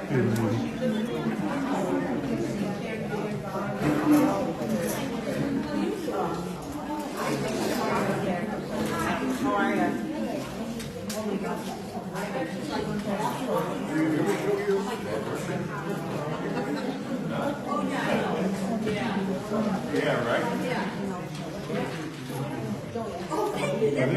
Yeah, right? Oh, thank you. I think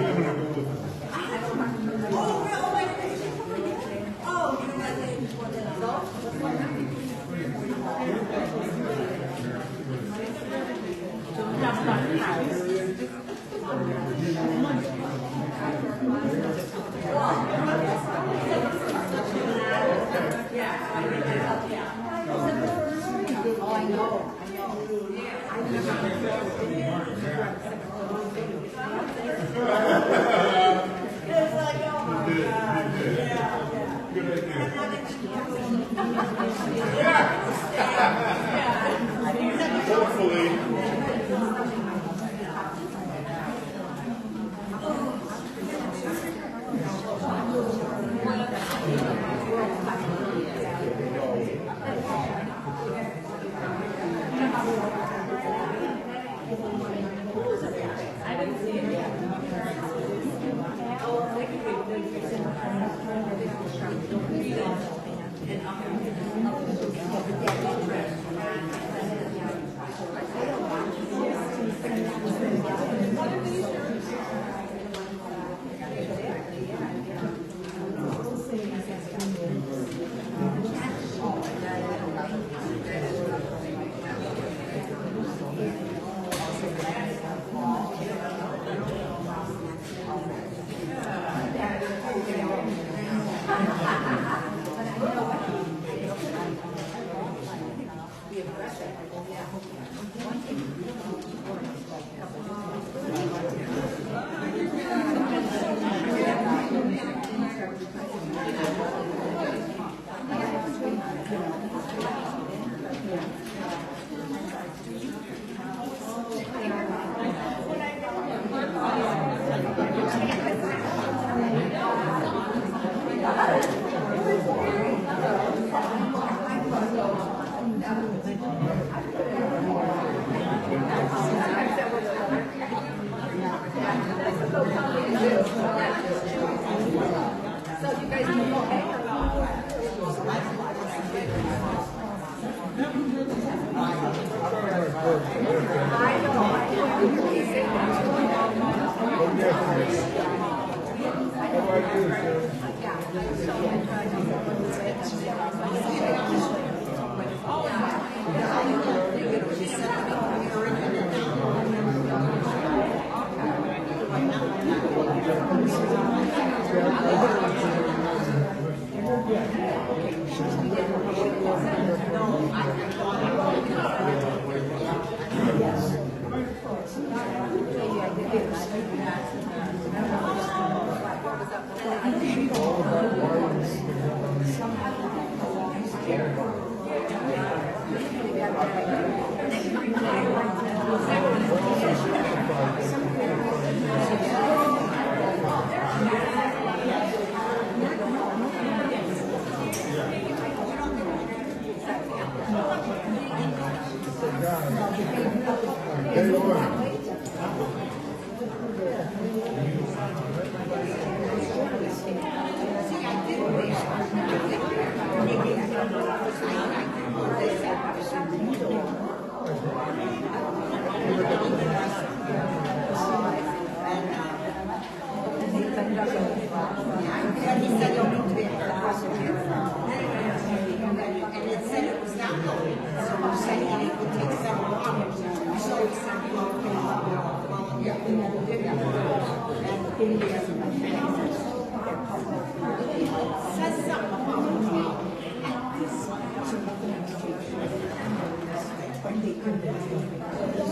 I'm going to go with it.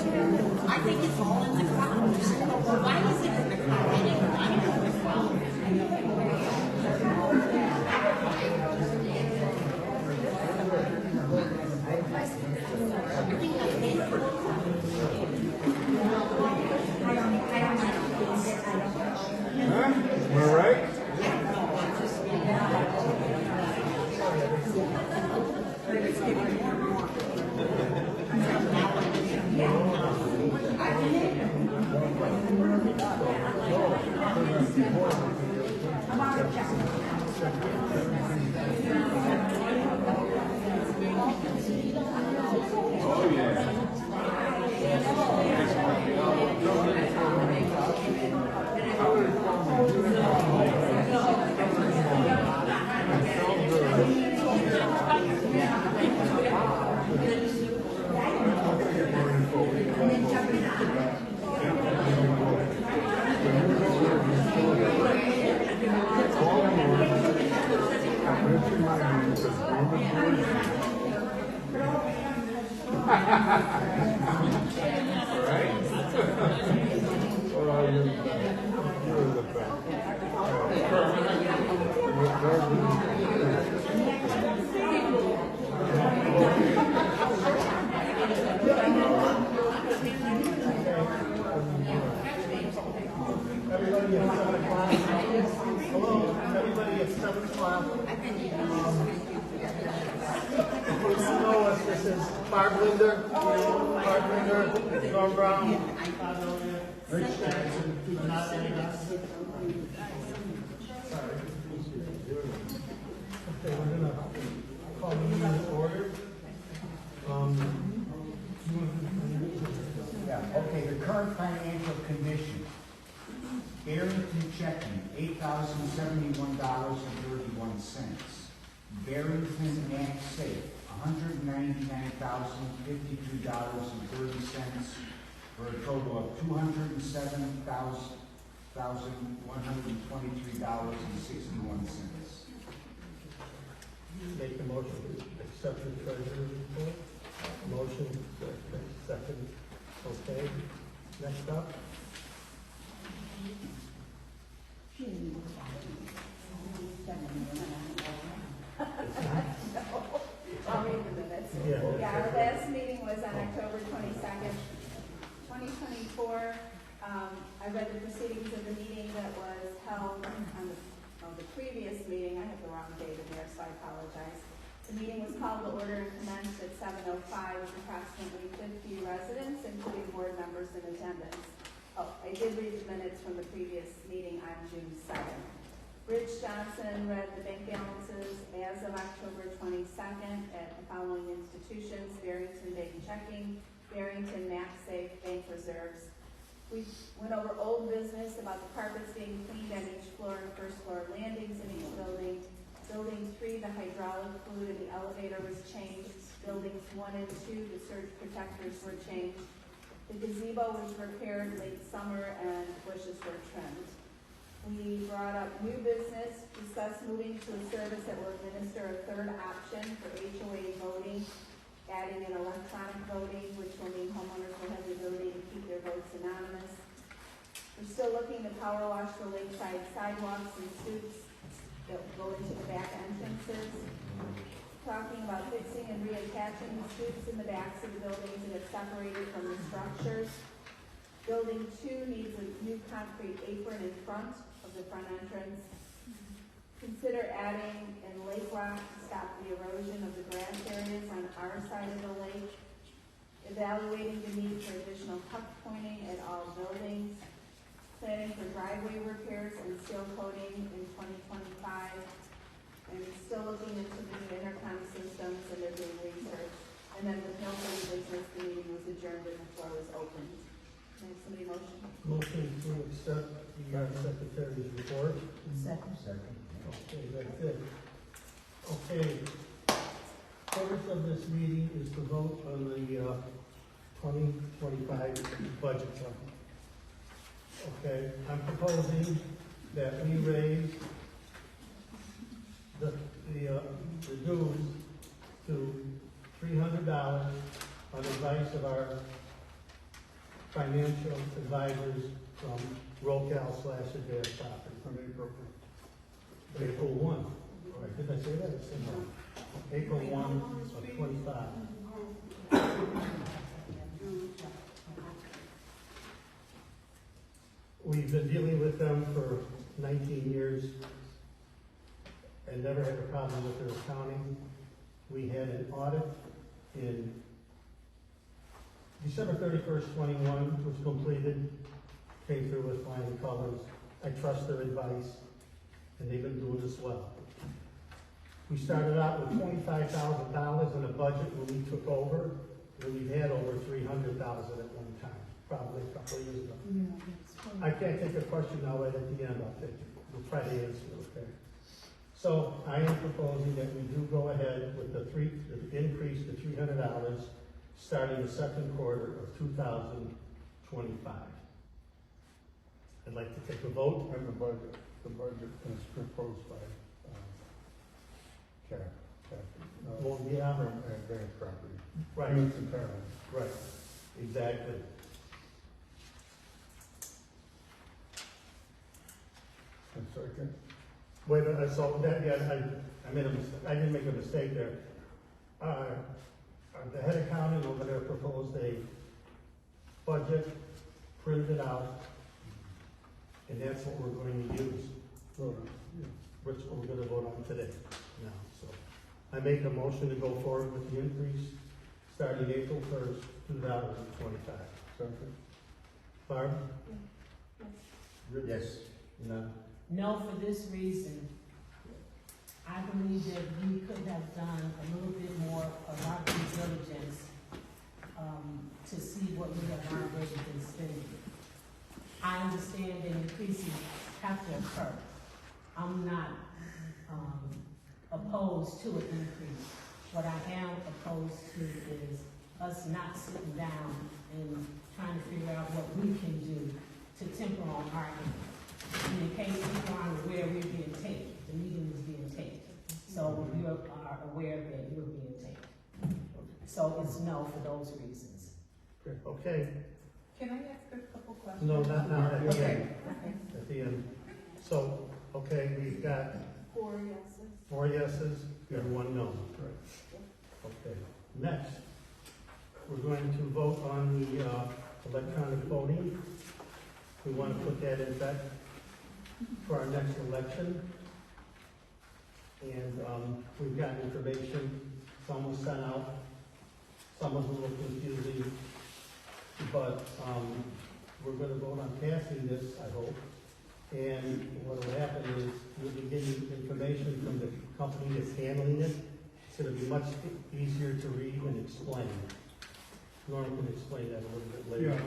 I think it's all in the clouds. Why is it in the clouds? I didn't know the clouds. Am I right? But it's getting more and more. Oh, yeah. Everybody at 7 o'clock. Hello, everybody at 7 o'clock. Please know us, this is Barb Linder, Norm Brown, Rich Jackson, not any gossip. Sorry. Okay, we're gonna call the meeting to order. Yeah, okay, the current financial condition. Barrington checking, $8,071.31. Barrington Max safe, $199,052.30, for a total of $207,123.61. Make the motion to accept the treasurer's report. Motion, second. Okay, next up. I'll read the minutes. Yeah. Yeah, our last meeting was on October 22nd, 2024. I read the proceedings of the meeting that was held on the previous meeting. I have the wrong date in there, so I apologize. The meeting was called to order and commenced at 7:05 with approximately 50 residents, including board members in attendance. Oh, I did read the minutes from the previous meeting on June 2nd. Rich Johnson read the bank balances as of October 22nd at the following institutions: Barrington Bank Checking, Barrington Max Safe Bank Reserves. We went over old business about the carpets being cleaned on each floor and first floor landings in each building. Building 3, the hydraulic fluid in the elevator was changed. Buildings 1 and 2, the surge protectors were changed. The gazebo was repaired late summer and bushes were trimmed. We brought up new business, discussed moving to a service that will administer a third option for HOA voting, adding in electronic voting, which will mean homeowners will have the ability to keep their votes anonymous. We're still looking to power wash the lakeside sidewalks and stoops that go into the back entrances. Talking about fixing and reattaching the stoops in the backs of the buildings that are separated from the structures. Building 2 needs a new concrete apron in front of the front entrance. Consider adding in lake rock to stop the erosion of the grass areas on our side of the lake. Evaluating the need for additional tuck pointing at all buildings. Planning for driveway repairs and seal coating in 2025. And still looking into the new intercom systems and they're doing research. And then with no further business, the meeting was adjourned and the floor was opened. Can I have somebody motion? Motion to accept the secretary's report. Second. Okay, that's it. Okay. Purpose of this meeting is to vote on the 2025 budget. Okay, I'm proposing that we raise the dues to $300 on advice of our financial advisors from Rocal/Advanced Property. From April 1. All right, did I say that? It's in April 1 of 25. We've been dealing with them for 19 years. and never had a problem with their accounting. We had an audit in December 31st, 21, was completed, came through with flying colors. I trust their advice, and they've been doing this well. We started out with $25,000 in a budget when we took over, and we've had over $300,000 at one time, probably a couple of years ago. I can't take a question now, right at the end, I'll take it. We'll try to answer, okay? So I am proposing that we do go ahead with the increase to $300 starting the second quarter of 2025. I'd like to take a vote. And the budget is proposed by, Well, yeah, advanced property. right, Units and towns. right, exactly. And second, Wait, so that, yeah, I made a mistake, I didn't make a mistake there. The head accountant over there proposed a budget, printed out, and that's what we're going to use, vote on, yeah. which we're gonna vote on today now, so. I make a motion to go forward with the increase starting April 1st, 2025. Second? Barb? Yes. No? No, for this reason. I believe that we could have done a little bit more of our due diligence, to see what we have already been spending. I understand that increases have to occur. I'm not, opposed to an increase. What I am opposed to is us not sitting down and trying to figure out what we can do to temper on our end. In case people aren't aware we're being taped, the meeting is being taped. So you are aware that you're being taped. So it's no for those reasons. Okay, Can I ask a couple questions? no, not now, at the Okay. end, at the end. So, okay, we've got 4 yeses. 4 yeses and 1 no. Right. Okay, next, we're going to vote on the electronic voting. We want to put that in effect for our next election. And we've got information, some was sent out, some was a little confusing, but we're going to vote on passing this, I hope. And what will happen is we'll be getting information from the company that's handling it. It's going to be much easier to read and explain. Norm can explain that a little bit later. Yeah,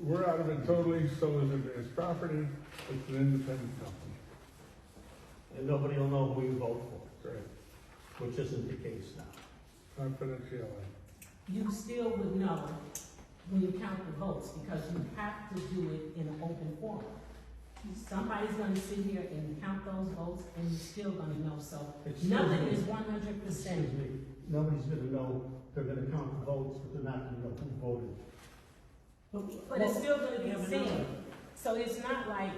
we're out of it totally, so is advanced property, it's an independent company. And nobody will know who you vote for, Right. which isn't the case now. Confidentiality. You still would know when you count the votes, because you have to do it in an open forum. Somebody's gonna sit here and count those votes, and you're still gonna know, so Excuse nothing me. is 100%. Excuse me, nobody's going to know, they're going to count the votes, but they're not going to know who voted. But it's still gonna be seen. So it's not like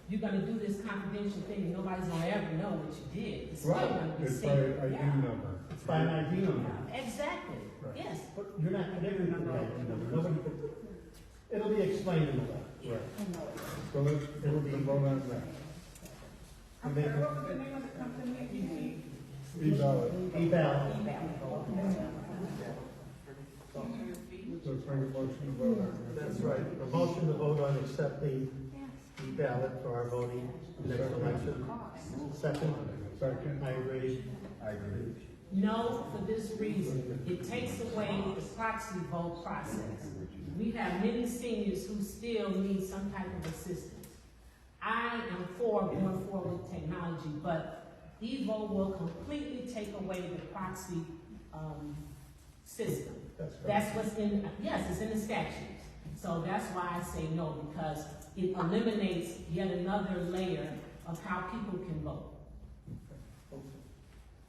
you're gonna do this confidential thing, and nobody's gonna ever know what you did. It's still gonna be It's seen. by ID Yeah. number. It's by an ID number. Exactly, Right. yes. But you're not going to get an ID number. Nobody, it'll be explained in the letter. Right. So let's vote on that. I mean, What was the name of the company? E-ballot. e-ballot. Let's make a motion to vote on that. That's right. A motion to vote on accepting e-ballot for our voting next election. Second, Second. I agree. I agree. No, for this reason, it takes away the proxy vote process. We have many seniors who still need some type of assistance. I am for going forward with technology, but EVO will completely take away the proxy, system. That's right. That's what's in, yes, it's in the statutes. So that's why I say no, because it eliminates yet another layer of how people can vote.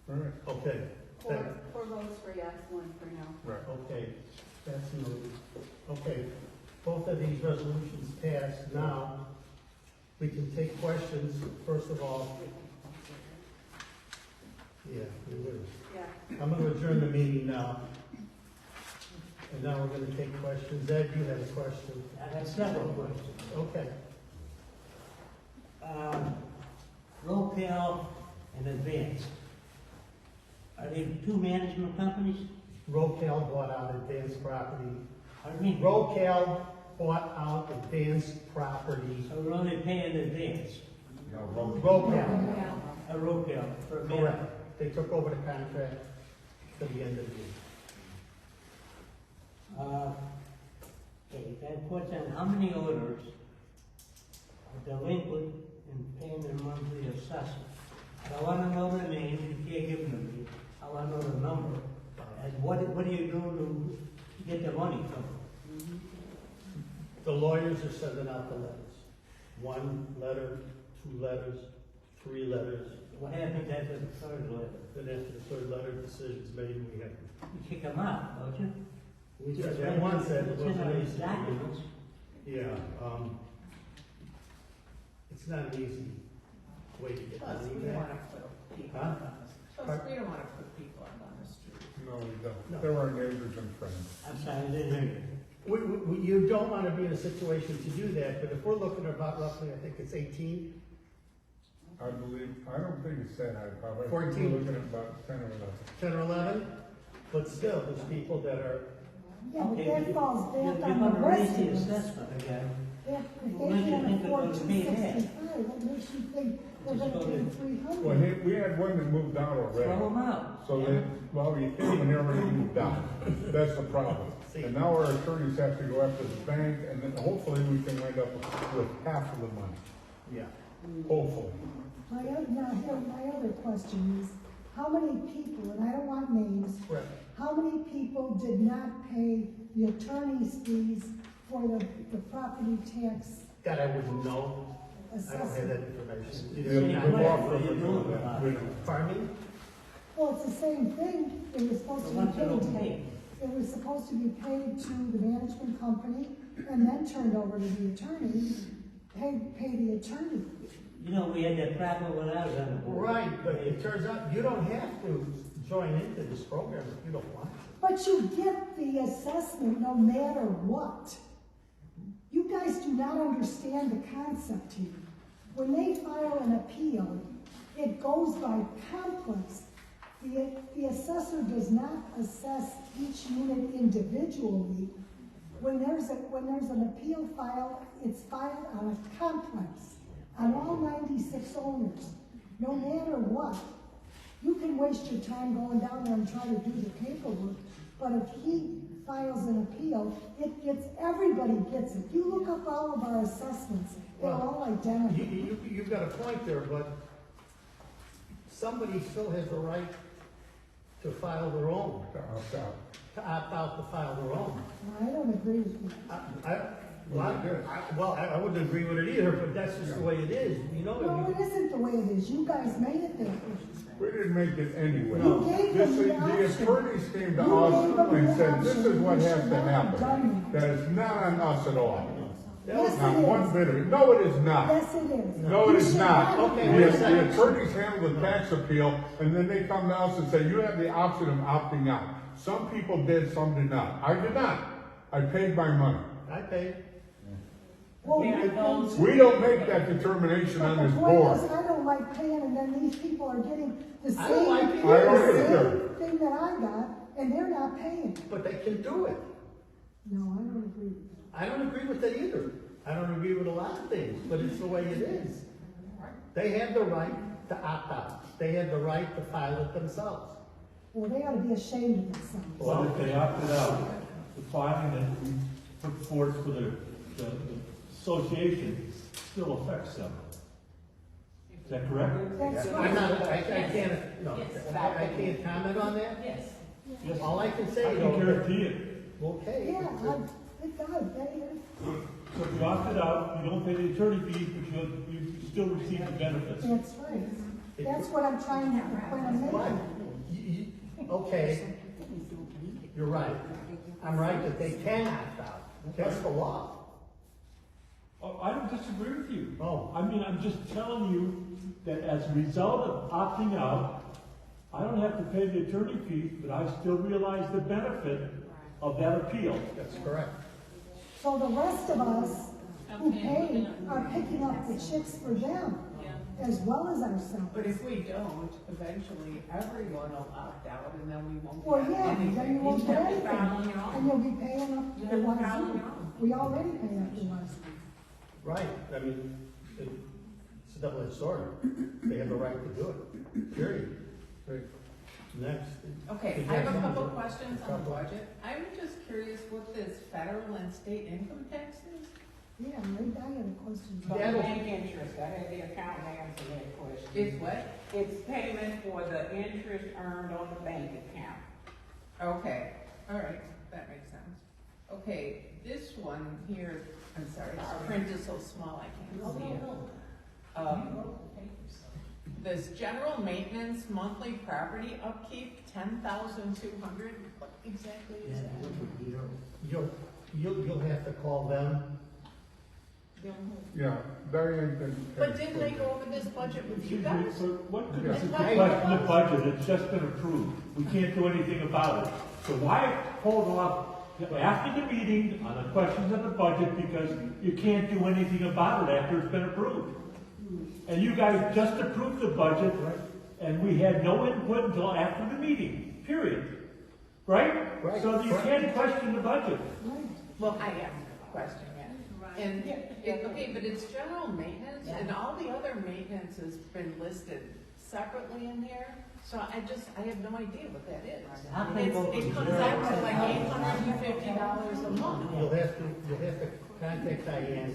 All right. Okay, Four votes for yes, 1 for no. Right. okay, that's noted. Okay, both of these resolutions passed. Now, we can take questions. First of all, yeah, we will. Yeah. I'm going to adjourn the meeting now. And now we're going to take questions. Ed, you had a question. I have several questions. Okay. Rocal and Advance. Are they two management companies? Rocal bought out Advanced Property. I mean, Rocal bought out Advanced Property. so we're only paying Advance, Rocal, a Rocal for a correct. minute. They took over the contract to the end of the year. Okay, that puts on how many owners are delinquent in paying their monthly assessment. I wanna know the names, you can't give them to me, I wanna know the number, and what do you do to get the money from them? The lawyers are sending out the letters. 1 letter, 2 letters, 3 letters. What happens after the third letter? Then after the 3rd letter, decision's made, we have. You kick them out, don't you? Yeah, that one said it It's in wasn't our easy. documents. Yeah, it's not an easy way to get Plus, money we don't back. wanna put people Huh? on the, plus, we don't wanna put people on the street. No, we No. don't. They're our neighbors and friends. I'm sorry, I didn't hear you. You don't want to be in a situation to do that, but if we're looking at about roughly, I think it's 18, I believe, I don't think it's that high, probably. 14. We're looking at about 10 or 11. 10 or 11, but still, there's people that are, Yeah, but Okay, that falls you're back on the gonna raise the residents. assessment again. If Well, they you can't think afford it's gonna be that? 265, what makes you think they're Just gonna go pay to- 300? Well, we had one that moved out Throw already. them out. So they, well, we hit them and they already moved out. That's the problem. And now our attorneys have to go after the bank, and then hopefully we can wind up with half of the money. yeah. Hopefully. My other question is, how many people, and I don't want names, Correct. how many people did not pay the attorney's fees for the property tax That I wouldn't know. I don't have assessment? that information. The Same the way, law what are you firm doing would do about that. it? Pardon me? Well, it's the same thing, it was supposed The to ones be that don't paid. pay. It was supposed to be paid to the management company and then turned over to the attorney, pay the attorney. You know, we had that problem when I was on the board. Right, but it turns out you don't have to join into this program if you don't want to. But you get the assessment no matter what. You guys do not understand the concept here. When they file an appeal, it goes by complex. The assessor does not assess each unit individually. When there's an appeal filed, it's filed on a complex, on all 96 owners, no matter what. You can waste your time going down there and trying to do the paperwork, but if he files an appeal, everybody gets it. You look up all of our assessments, they're all identical. You've got a point there, but somebody still has the right to file their own, To opt out. to opt out to file their own. I don't agree with that. I wouldn't agree with it either, but that's just the way it is, you know? No, it isn't the way it is. You guys made it that way. We didn't make it anyway. You gave them the The option. attorneys came to You us gave them and the said, this option. is what You has should to not have done happen. that. That is not on us at all. Yes, Not it one is. bit of it. No, it is not. Yes, it is. No, it You is should not. have Okay, done wait a that. second. The attorneys handle the tax appeal, and then they come to us and say, you have the option of opting out. Some people did, some did not. I did not. I paid my money. I paid. Well, We are those- We don't make that determination on but this the point board. is, I don't like paying, and then these people are getting the I don't like same, it the either. same thing that I got, and they're not paying. But they can do it. No, I don't agree with that. I don't agree with that either. I don't agree with a lot of things, but it's the way it is. They have the right to opt out. They have the right to file it themselves. Well, they ought to be ashamed of themselves. Well, if they opted out, the fine that we put forth for the association still affects them. Is that correct? That's I'm right. not, I can't, no, Yes. I can't comment on that. Yes. Yes. All I can say I is, can guarantee it. okay. Yeah, it does, So if you opted out, you don't pay the attorney fees, but you still receive the benefits. that's right. That's what I'm trying to, point I'm But, making. okay, you're right. I'm right that they can opt out. That's the law. Oh, I don't disagree with you. Oh. I mean, I'm just telling you that as a result of opting out, I don't have to pay the attorney fees, but I still realize the benefit of that appeal. That's correct. So the rest of us who pay are picking up the chicks for them. as well as ourselves. But if we don't, eventually everyone will opt out and then we won't Well, get yeah, anything. then you won't You get have to anything, file on your own. and you'll be paying up You the have to ones file on who, your own. we already pay up the ones. Right, I mean, it's a double-edged sword. They have the right to do it, period. Hey, Next. Okay, Did I you have a something? couple questions on the budget. I'm just curious what this federal and state income tax is? Yeah, maybe I had a question. So the bank interest, I had the accountant answer that question. It's what? It's payment for the interest earned on the bank account. Okay, all right, that makes sense. Okay, this one here, I'm sorry, the print is so small I can't see it. This general maintenance monthly property upkeep, 10,200, what exactly is that? You'll have to call them. Yeah, Diane can. But didn't they go over this budget with you Excuse me, guys? but what could Yeah. this question the budget? It's just been approved. We can't do anything about it. So why hold off after the meeting on the questions of the budget because you can't do anything about it after it's been approved? And you guys just approved the budget, and we had no input until after the meeting, period. Right? Right. So you can't question the budget. Well, I asked a question, yeah. And, okay, but it's general maintenance, and all the other maintenance has been listed separately in here, so I have no idea what that is. It comes out to like $850 a month. You'll have to contact Diane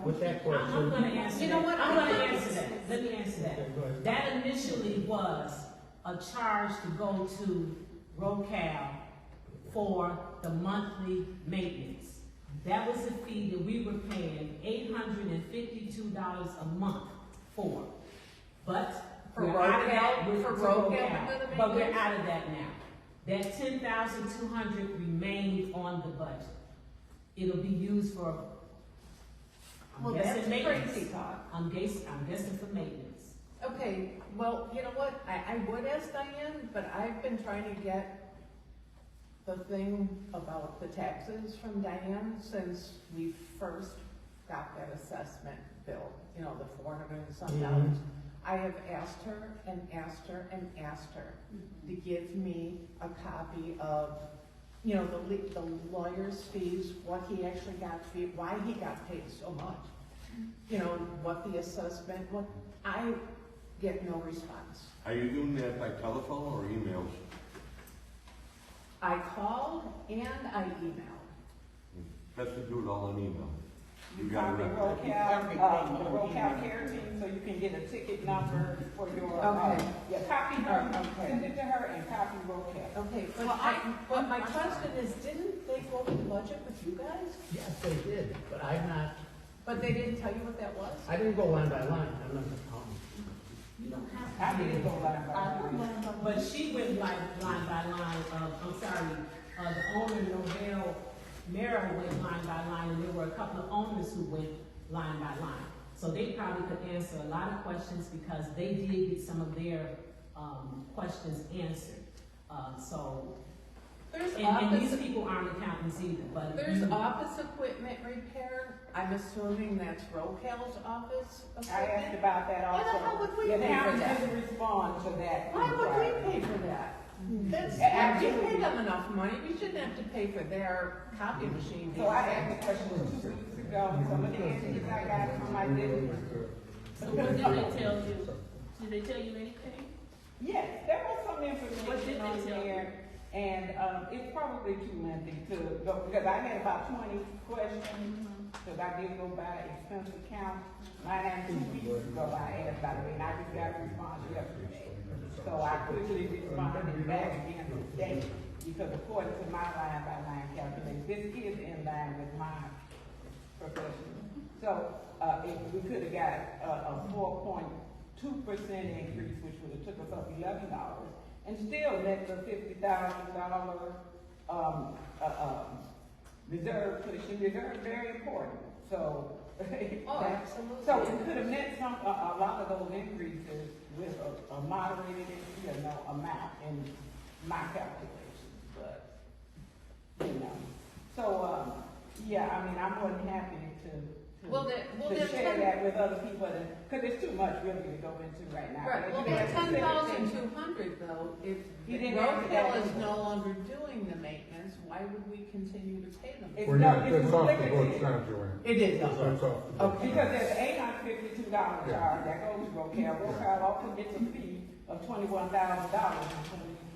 with that I'm question. gonna answer You that. know what? I'm gonna answer that. Let me answer Okay, go ahead. that. That initially was a charge to go to RoCal for the monthly maintenance. That was a fee that we were paying $852 a month for. But For we're out of that. RoCal? For for RoCal for the But we're maintenance? out of that now. That 10,200 remained on the budget. It'll be used for, Well, I'm guessing that's maintenance. crazy talk. I'm guessing for maintenance. Okay, well, you know what, I would ask Diane, but I've been trying to get the thing about the taxes from Diane since we first got that assessment bill, you know, the 400 and some dollars. I have asked her and asked her and asked her to give me a copy of, you know, the lawyer's fees, what he actually got paid, why he got paid so much. You know, what the assessment, what, I get no response. Are you doing that by telephone or emails? I called and I emailed. Best to do it all in email. You got copy it. the RoCal care team so you can get a ticket number for your, Okay. yeah, copy her, Okay. send it to her and copy RoCal. Okay, but my question is, didn't they go over the budget with you guys? Yes, they did, but I'm not, But they didn't tell you what that was? I didn't go line by line, I'm not an accountant. You don't have I to. didn't go line by line. But she went line by line, the owner, Novell Merrill went line by line, and there were a couple of owners who went line by line. So they probably could answer a lot of questions because they did get some of their, questions answered. There's And these office, people aren't accountants either, but. there's office equipment repair. I'm assuming that's RoCal's office I asked equipment? about that Why also. the hell would we The pay for accountant that? doesn't respond to that. Why would we pay for that? That's, we Absolutely. pay them enough money, we shouldn't have to pay for their copy machine. So I asked the question 2 weeks ago, some of the answers I got from my district. So what did they tell you? Did they tell you anything? Yes, there was some What did information they on tell you? there, and, it's probably too lengthy to go, because I had about 20 questions, because I did go by expense account. Mine 2 weeks ago, I asked about it, and I just got a response yesterday. So I quickly responded back again today, because according to my line-by-line calculation, this is in line with my profession. So, if we could have got a 4.2% increase, which would have took us up $11, and still let the $50,000 reserve cushion. Reserve is very important. So, Oh, absolutely. so it could have met a lot of those increases with a moderated, amount in my calculations, but, So, yeah, I mean, I'm more than happy Well, to share that with other people, because it's too much really to go into right now. Right, well, But that $10,200 though, if You didn't Roadkill answer is that. no longer doing the maintenance, why would we continue to pay them? It's Well, no, yeah, it's that's off the books duplicative. now, Joanne. It is, That's off the books. Okay, because there's $852 charge that goes to Roadkill. Roadkill also gets a fee of $21,000 in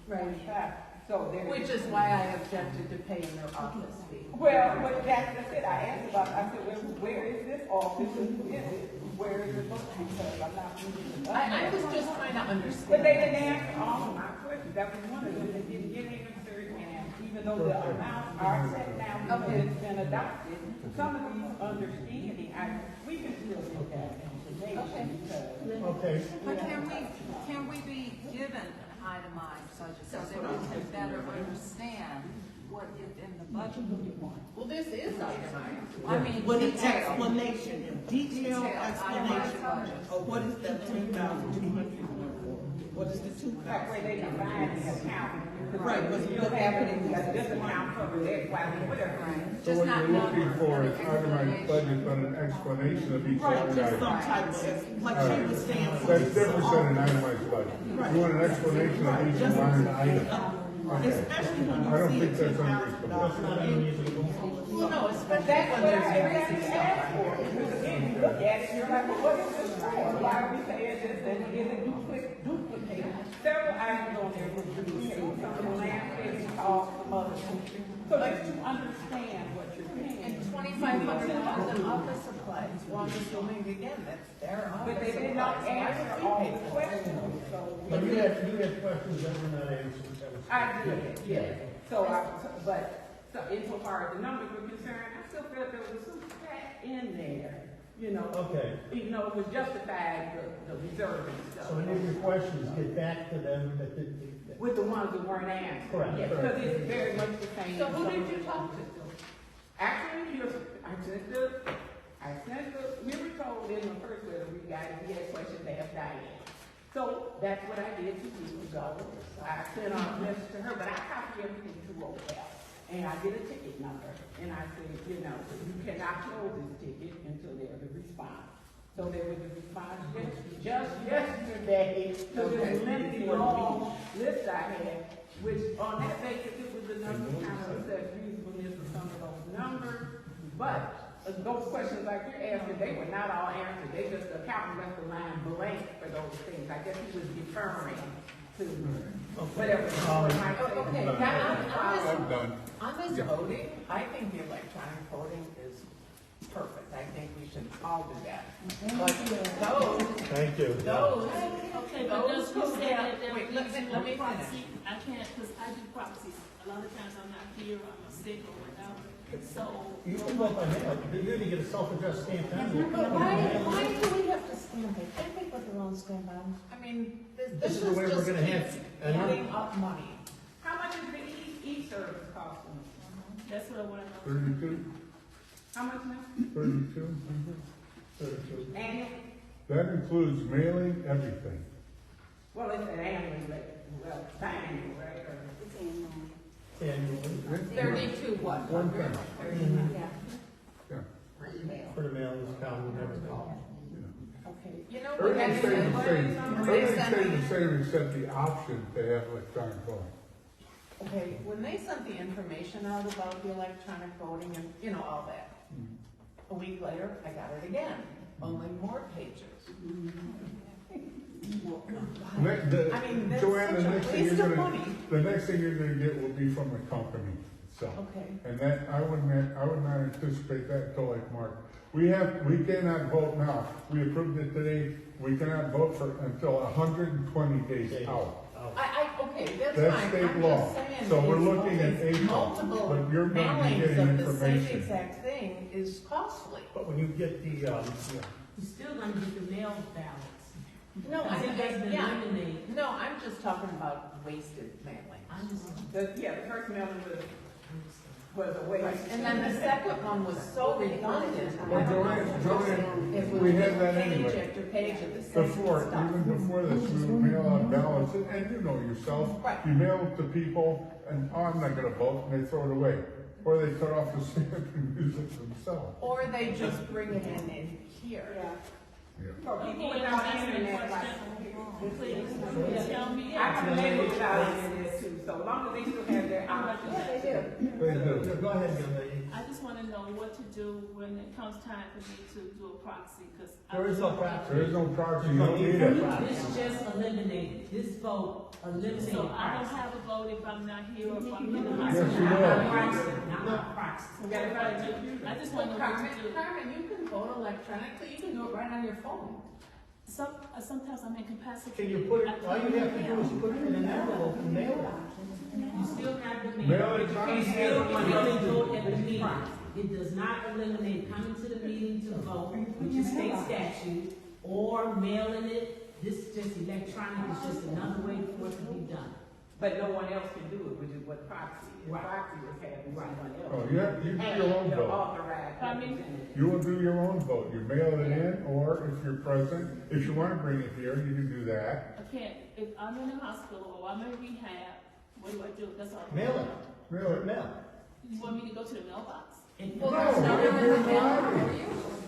2025. So there. which is why I objected to paying their office fee. Well, but that's it. I asked about, I said, well, where is this office and who is it? Where is it located? Because I'm not reading it. I was just trying to understand. But they didn't answer all of my questions. That was one of them. They didn't get answered. And even though the amounts are set now, because it's been adopted, some of these understanding, we can still get that information because. Okay, But can we be given an itemized budget so that we can better understand what is in the budget? Well, this is itemized. I mean, With an detail. explanation, a detailed explanation of what is that 10,200 for? What is the That way they can find the account. Right, but You don't have it in this account covered X, Y, and whatever. So what you're looking for is itemized budget, but an explanation of each line just some item. type of, like she was saying. That's different than an itemized budget. You want an explanation of each line item. Okay. Especially when I don't you think see that's $10,000. unreasonable. Well, no, especially That's when what there's everybody emergency asked stuff. for. Because again, you look at it, you're like, well, what is this for? Why are we saying this and is it duplicated? Several items on there were duplicated, some of the landscaping costs, some other things. So that you understand what you're paying. And $2,500 in office supplies, well, I'm assuming again, that's their office But they did supplies. not So why answer would we all pay the for it? questions, so. but you had questions that were not answered. That was- I did, yes. So so insofar as the numbers were concerned, I still felt there was some fat in there, you know. Okay, Even though it was justified, the reserve and stuff. so any of your questions, get back to them that did. With the ones that weren't answered. Correct. Yeah, because it's very much the same. So who did you talk to? Actually, I sent the, we were told in the first letter we got, if we had questions, ask Diane. So that's what I did 2 weeks ago. I sent a message to her, but I copied everything to Roadkill. And I did a ticket number, and I said, you cannot close this ticket until there's a response. So there was a response just yesterday, so there's a lengthy long list I had, which on that basis, it was enough to kind of assess reasonableness of some of those numbers. But those questions like you're asking, they were not all answered. They just, the accountant left the line blank for those things. I guess he was deferring to whatever. Okay, I'm done. on this voting, I think the electronic voting is perfect. I think we should all do that. But those, Thank you. Okay, but those just you who said have, that there wait, was let me no finish. proxy. I can't, because I do proxies. A lot of times I'm not here, I'm sick or whatever. So, You can vote by mail, you need to get a self-addressed stamp. But why do we have to stamp it? Can't they put their own stamp on? I mean, This is the way we're gonna have it. And adding up money. How much is the e-service costing? that's what I want to know. 32, How much now? 32, 32. Annual? That includes mailing, everything. Well, it's an annual, well, it's annual, right? Or- It's annual. Annually. 32 what? One time, Yeah. yeah. For the mailings, county, and everything. Okay, you know what? Everything stayed the same, everything stayed Sending- the same except the option to have electronic voting. Okay, when they sent the information out about the electronic voting and, all that, a week later, I got it again, only more pages. I mean, that's Joanne, the such a next thing waste you're of gonna, money. the next thing you're gonna get will be from the company itself. Okay. And that, I would not anticipate that until like March. We cannot vote now. We approved it today. We cannot vote until 120 days out. Okay, that's That's fine, state I'm law. just saying. So we're is- looking at is April, multiple but you're gonna be mailings getting of the same information. exact thing is costly. But when you get the, You're still gonna get the mail ballots. No, I think that's been yeah. eliminated. No, I'm just talking about wasted mailing. I just, The first mailing was a waste. And then the second one was so redundant. Well, Joanne, It was we had that page anyway. after page of the same Before, stuff. even before this, we would mail out ballots, and you know yourself. Right. You mail it to people, and, oh, I'm not gonna vote, and they throw it away. or they cut off the stamp and use it themselves. Or they just bring it in here. Yeah. For people without internet, like, Please, tell me. I have a neighbor without internet too, so as long as they still have their option. Yeah, they do. They do. Go ahead, young lady. I just wanna know what to do when it comes time for me to do a proxy, cause. There is no proxy. There is no proxy, you You don't need don't it. need This just eliminated, this vote eliminated So I don't proxy. have a vote if I'm not here or if I'm in the Yes, hospital. you Not will. proxy, not proxy. I just wanna know what Carmen, to do. Carmen, you can vote electronically, you can do it right on your phone. Sometimes I'm incapacitated. Can you put it, all you have to do is put it in an envelope and mail it. You still have the Mail mail, it, but you still can only vote at the meeting. It does not eliminate coming to the meeting to vote, which is state statute, or mailing it. This is just electronic, it's just another way for it to be done. But no one else can do it, which is what proxy is. Right. Proxy is having someone else. Oh, you do your own And vote. authorized I mean- representative. You will do your own vote. You mail it in, or if you're present, if you wanna bring it here, you can do that. I can't, if I'm in the hospital or I'm in rehab, what do I do? That's all. Mail it. Mail it. Mail. You want me to go to the mailbox? And No, you're driving.